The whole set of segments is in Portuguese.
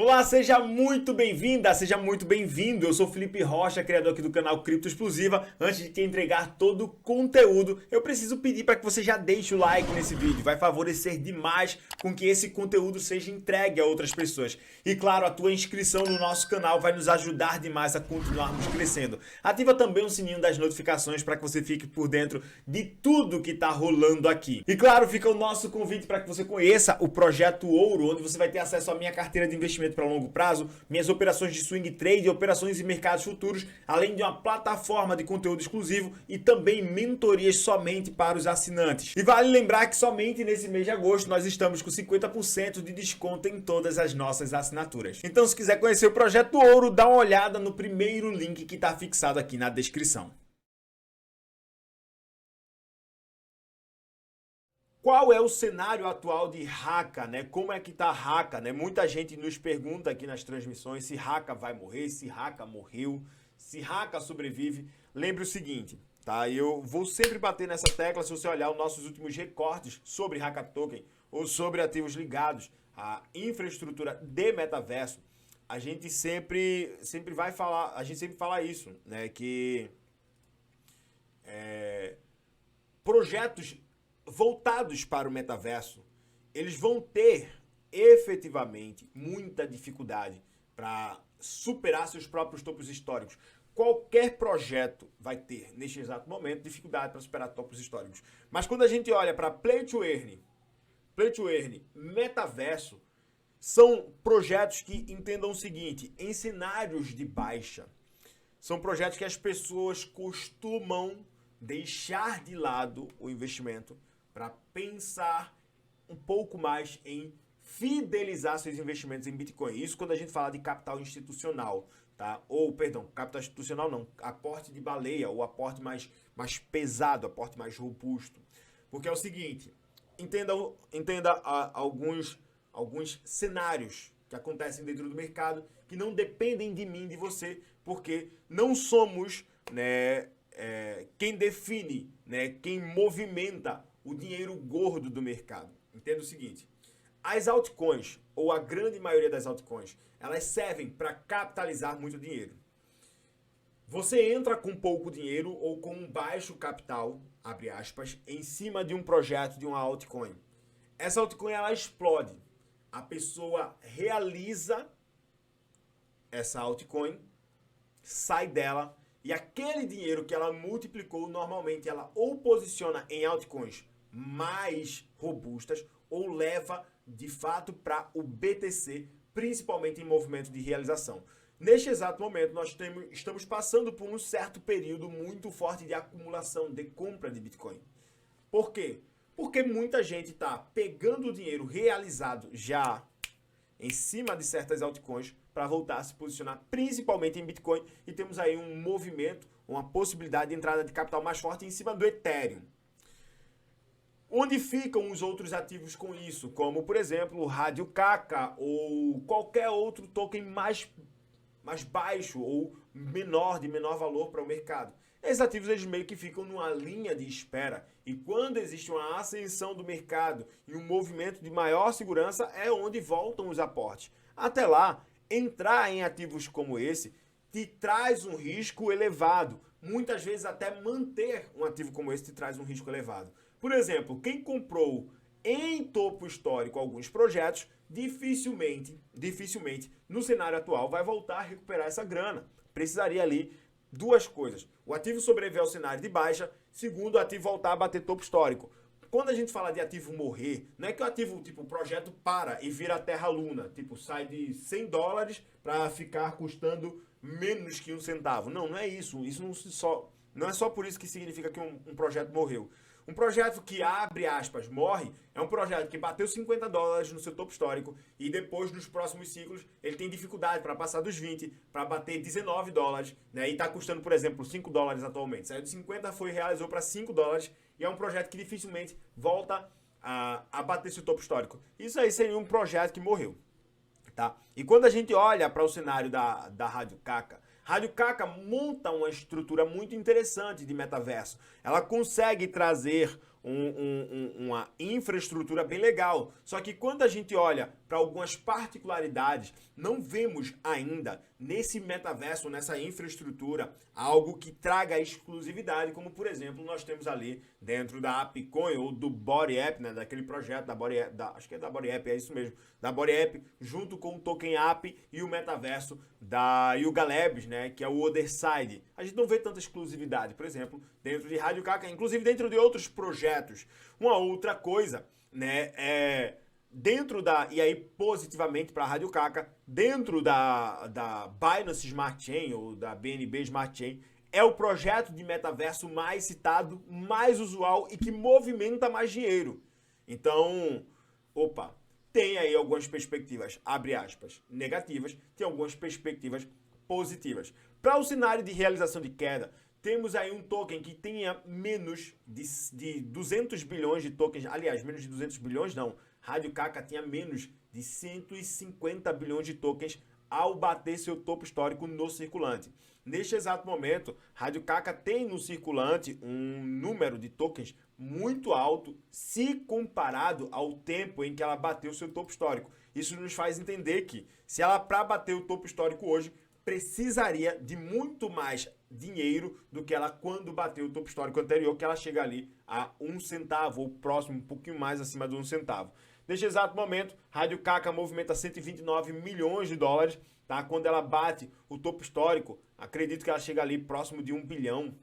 Olá, seja muito bem-vinda, seja muito bem-vindo. Eu sou Felipe Rocha, criador aqui do canal Cripto Explosiva. Antes de te entregar todo o conteúdo, eu preciso pedir para que você já deixe o like nesse vídeo. Vai favorecer demais com que esse conteúdo seja entregue a outras pessoas. E claro, a tua inscrição no nosso canal vai nos ajudar demais a continuarmos crescendo. Ativa também o sininho das notificações para que você fique por dentro de tudo que está rolando aqui. E claro, fica o nosso convite para que você conheça o Projeto Ouro, onde você vai ter acesso à minha carteira de investimento para longo prazo, minhas operações de swing trade, operações em mercados futuros, além de uma plataforma de conteúdo exclusivo e também mentorias somente para os assinantes. E vale lembrar que somente nesse mês de agosto nós estamos com 50% de desconto em todas as nossas assinaturas. Então, se quiser conhecer o Projeto Ouro, dá uma olhada no primeiro link que está fixado aqui na descrição. Qual é o cenário atual de Haka, né? Como é que tá Haka, né? Muita gente nos pergunta aqui nas transmissões se Haka vai morrer, se Haka morreu, se Haka sobrevive. Lembre o seguinte, tá? Eu vou sempre bater nessa tecla se você olhar os nossos últimos recortes sobre Haka Token ou sobre ativos ligados à infraestrutura de metaverso. A gente sempre vai falar, a gente sempre fala isso, né? Que projetos voltados para o metaverso, eles vão ter efetivamente muita dificuldade para superar seus próprios topos históricos. Qualquer projeto vai ter, neste exato momento, dificuldade para superar topos históricos. Mas quando a gente olha para Play to Earn, metaverso, são projetos que entendam o seguinte: em cenários de baixa, são projetos que as pessoas costumam deixar de lado o investimento para pensar um pouco mais em fidelizar seus investimentos em Bitcoin. Isso quando a gente fala de capital institucional, tá? Ou, perdão, capital institucional não, aporte de baleia, ou aporte mais pesado, aporte mais robusto. Porque é o seguinte, entenda alguns cenários que acontecem dentro do mercado que não dependem de mim, de você, porque não somos, né, quem define, né, quem movimenta o dinheiro gordo do mercado. Entenda o seguinte: as altcoins, ou a grande maioria das altcoins, elas servem para capitalizar muito dinheiro. Você entra com pouco dinheiro ou com um baixo capital, abre aspas, em cima de um projeto de uma altcoin. Essa altcoin, ela explode. A pessoa realiza essa altcoin, sai dela, e aquele dinheiro que ela multiplicou, normalmente ela ou posiciona em altcoins mais robustas ou leva de fato para o BTC, principalmente em movimento de realização. Neste exato momento, nós estamos passando por um certo período muito forte de acumulação, de compra de Bitcoin. Por quê? Porque muita gente está pegando o dinheiro realizado já em cima de certas altcoins para voltar a se posicionar principalmente em Bitcoin, e temos aí um movimento, uma possibilidade de entrada de capital mais forte em cima do Ethereum. Onde ficam os outros ativos com isso? Como, por exemplo, o Rádio Kaka ou qualquer outro token mais baixo ou menor, de menor valor para o mercado. Esses ativos, eles meio que ficam numa linha de espera, e quando existe uma ascensão do mercado e um movimento de maior segurança é onde voltam os aportes. Até lá, entrar em ativos como esse te traz um risco elevado. Muitas vezes até manter um ativo como esse te traz um risco elevado. Por exemplo, quem comprou em topo histórico alguns projetos, dificilmente, no cenário atual, vai voltar a recuperar essa grana. Precisaria ali duas coisas: o ativo sobreviver ao cenário de baixa, segundo, o ativo voltar a bater topo histórico. Quando a gente fala de ativo morrer, não é que o ativo, tipo, o projeto para e vira terra-luna, tipo, sai de $100 para ficar custando menos que um centavo. Não, não é isso. Isso não é só por isso que significa que um projeto morreu. Um projeto que, abre aspas, morre, é um projeto que bateu $50 no seu topo histórico e depois, nos próximos ciclos, ele tem dificuldade para passar dos 20, para bater $19, né? E está custando, por exemplo, $5 atualmente. Saiu de 50, realizou para $5 e é um projeto que dificilmente volta a bater seu topo histórico. Isso aí seria um projeto que morreu, tá? E quando a gente olha para o cenário da Rádio Kaka, Rádio Kaka monta uma estrutura muito interessante de metaverso. Ela consegue trazer uma infraestrutura bem legal. Só que quando a gente olha para algumas particularidades, não vemos ainda nesse metaverso, nessa infraestrutura, algo que traga exclusividade, como por exemplo nós temos ali dentro da AppCoin ou do Body App, né, daquele projeto da Body App, acho que é da Body App, é isso mesmo, da Body App, junto com o Token App e o metaverso da Yuga Labs, né, que é o Otherside. A gente não vê tanta exclusividade, por exemplo, dentro de Rádio Kaka, inclusive dentro de outros projetos. Uma outra coisa, né, é dentro da, e aí positivamente para a Rádio Kaka, dentro da Binance Smart Chain ou da BNB Smart Chain, é o projeto de metaverso mais citado, mais usual e que movimenta mais dinheiro. Então, opa, tem aí algumas perspectivas, abre aspas, negativas, tem algumas perspectivas positivas. Para o cenário de realização de queda, temos aí um token que tenha menos de 200 bilhões de tokens, aliás, menos de 200 bilhões não, Rádio Kaka tinha menos de 150 bilhões de tokens ao bater seu topo histórico no circulante. Neste exato momento, Rádio Kaka tem no circulante um número de tokens muito alto se comparado ao tempo em que ela bateu seu topo histórico. Isso nos faz entender que, se ela para bater o topo histórico hoje, precisaria de muito mais dinheiro do que ela quando bateu o topo histórico anterior, que ela chega ali a 1 centavo, ou próximo, um pouquinho mais acima de 1 centavo. Neste exato momento, Rádio Kaka movimenta 129 milhões de dólares, tá? Quando ela bate o topo histórico, acredito que ela chega ali próximo de 1 bilhão,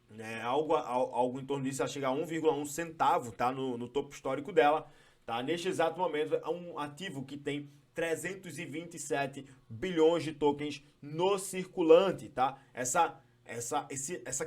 né? Algo em torno disso, ela chega a 1,1 centavo, tá? No topo histórico dela, tá? Neste exato momento, é um ativo que tem 327 bilhões de tokens no circulante, tá? Essa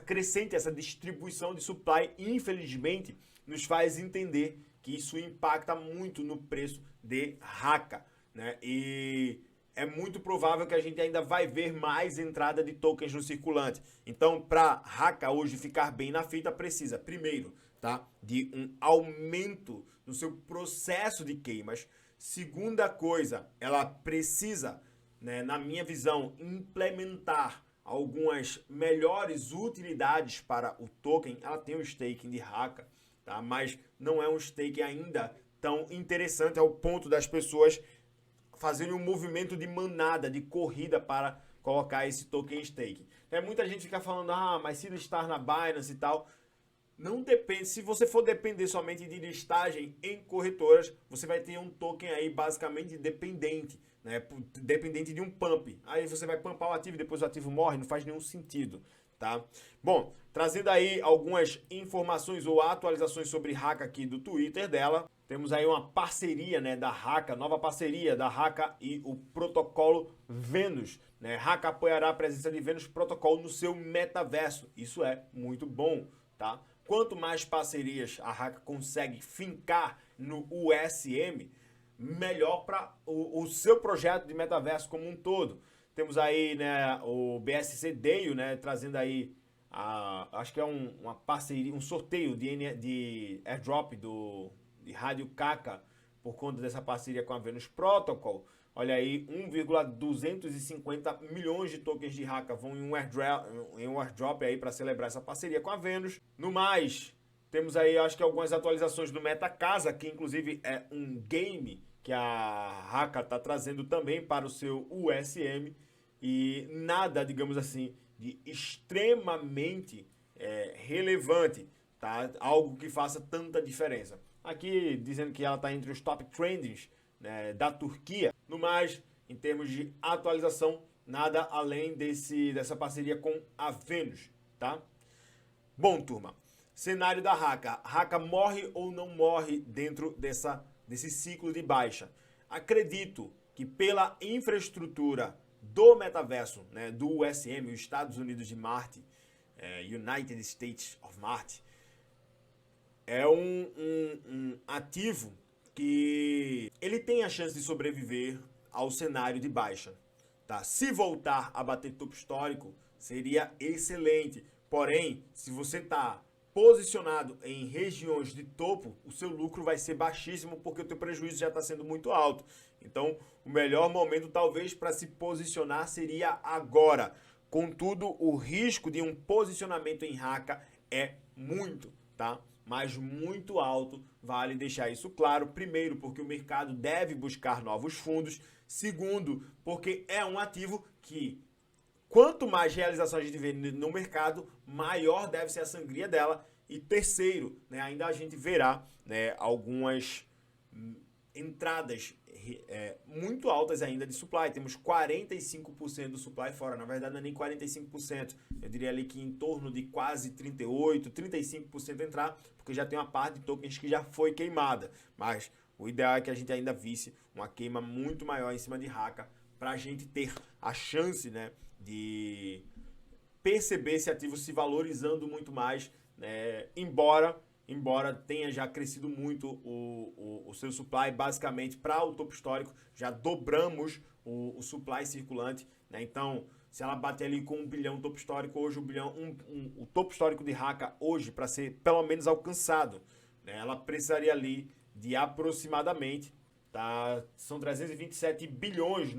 crescente, essa distribuição de supply, infelizmente, nos faz entender que isso impacta muito no preço de Haka, né? E é muito provável que a gente ainda vai ver mais entrada de tokens no circulante. Então, para Haka hoje ficar bem na fita, precisa, primeiro, tá, de um aumento no seu processo de queimas. Segunda coisa, ela precisa, né, na minha visão, implementar algumas melhores utilidades para o token. Ela tem o staking de Haka, tá? Mas não é um staking ainda tão interessante ao ponto das pessoas fazerem um movimento de manada, de corrida para colocar esse token em staking. Muita gente fica falando, mas se listar na Binance e tal. Não depende, se você for depender somente de listagem em corretoras, você vai ter um token aí basicamente dependente, né? Dependente de um pump. Aí você vai pumpar o ativo e depois o ativo morre, não faz nenhum sentido, tá? Bom, trazendo aí algumas informações ou atualizações sobre Haka aqui do Twitter dela. Temos aí uma parceria, né, da Haka, nova parceria da Haka e o protocolo Venus, né? Haka apoiará a presença de Venus Protocol no seu metaverso. Isso é muito bom, tá? Quanto mais parcerias a Haka consegue fincar no USM, melhor para o seu projeto de metaverso como um todo. Temos aí, né, o BSC Day, né, trazendo aí, acho que é uma parceria, um sorteio de airdrop de Rádio Kaka por conta dessa parceria com a Venus Protocol. Olha aí, 1,250 milhões de tokens de Haka vão em um airdrop aí para celebrar essa parceria com a Venus. No mais, temos aí, acho que algumas atualizações do Meta Casa, que inclusive é um game que a Haka está trazendo também para o seu USM. E nada, digamos assim, de extremamente relevante, tá? Algo que faça tanta diferença. Aqui dizendo que ela está entre os top trendings, né, da Turquia. No mais, em termos de atualização, nada além dessa parceria com a Venus, tá? Bom, turma, cenário da Haka. Haka morre ou não morre dentro desse ciclo de baixa? Acredito que pela infraestrutura do metaverso, né, do USM, os Estados Unidos de Marte, United States of Marte, é um ativo que ele tem a chance de sobreviver ao cenário de baixa, tá? Se voltar a bater topo histórico, seria excelente. Porém, se você está posicionado em regiões de topo, o seu lucro vai ser baixíssimo porque o teu prejuízo já está sendo muito alto. Então, o melhor momento talvez para se posicionar seria agora. Contudo, o risco de um posicionamento em Haka é muito, tá? mas muito alto. Vale deixar isso claro. Primeiro, porque o mercado deve buscar novos fundos. Segundo, porque é um ativo que, quanto mais realização a gente vê no mercado, maior deve ser a sangria dela. E terceiro, né, ainda a gente verá, né, algumas entradas muito altas ainda de supply. Temos 45% do supply fora. Na verdade, não é nem 45%. Eu diria ali que em torno de quase 38%, 35% entrar, porque já tem uma parte de tokens que já foi queimada. Mas o ideal é que a gente ainda visse uma queima muito maior em cima de Raka, para a gente ter a chance, né, de perceber esse ativo se valorizando muito mais, né, embora tenha já crescido muito o seu supply, basicamente para o topo histórico, já dobramos o supply circulante, né? Então, se ela bater ali com 1 bilhão topo histórico, hoje o topo histórico de Raka hoje, para ser pelo menos alcançado, né, ela precisaria ali de aproximadamente, tá, são 327 bilhões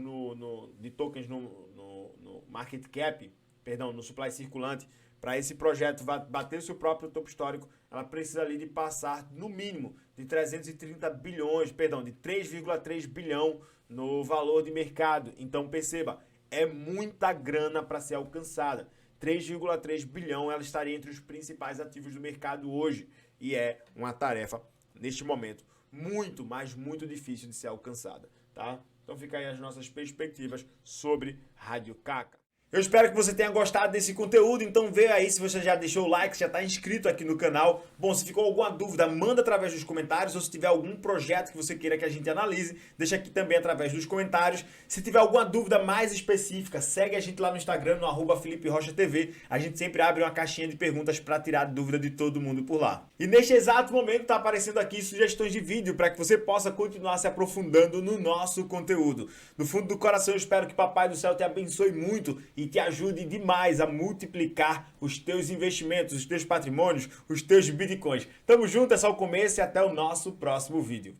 de tokens no market cap, perdão, no supply circulante. Para esse projeto bater seu próprio topo histórico, ela precisa ali de passar no mínimo de 330 bilhões, perdão, de 3,3 bilhão no valor de mercado. Então perceba, é muita grana para ser alcançada. 3,3 bilhão ela estaria entre os principais ativos do mercado hoje e é uma tarefa, neste momento, muito, mas muito difícil de ser alcançada, tá? Então fica aí as nossas perspectivas sobre Rádio Kaka. Eu espero que você tenha gostado desse conteúdo, então vê aí se você já deixou o like, se já está inscrito aqui no canal. Bom, se ficou alguma dúvida, manda através dos comentários, ou se tiver algum projeto que você queira que a gente analise, deixa aqui também através dos comentários. Se tiver alguma dúvida mais específica, segue a gente lá no Instagram, no @FelipeRochaTV. A gente sempre abre uma caixinha de perguntas para tirar dúvida de todo mundo por lá. E neste exato momento está aparecendo aqui sugestões de vídeo para que você possa continuar se aprofundando no nosso conteúdo. No fundo do coração, eu espero que Papai do Céu te abençoe muito e te ajude demais a multiplicar os teus investimentos, os teus patrimônios, os teus bitcoins. Tamo junto, é só o começo e até o nosso próximo vídeo.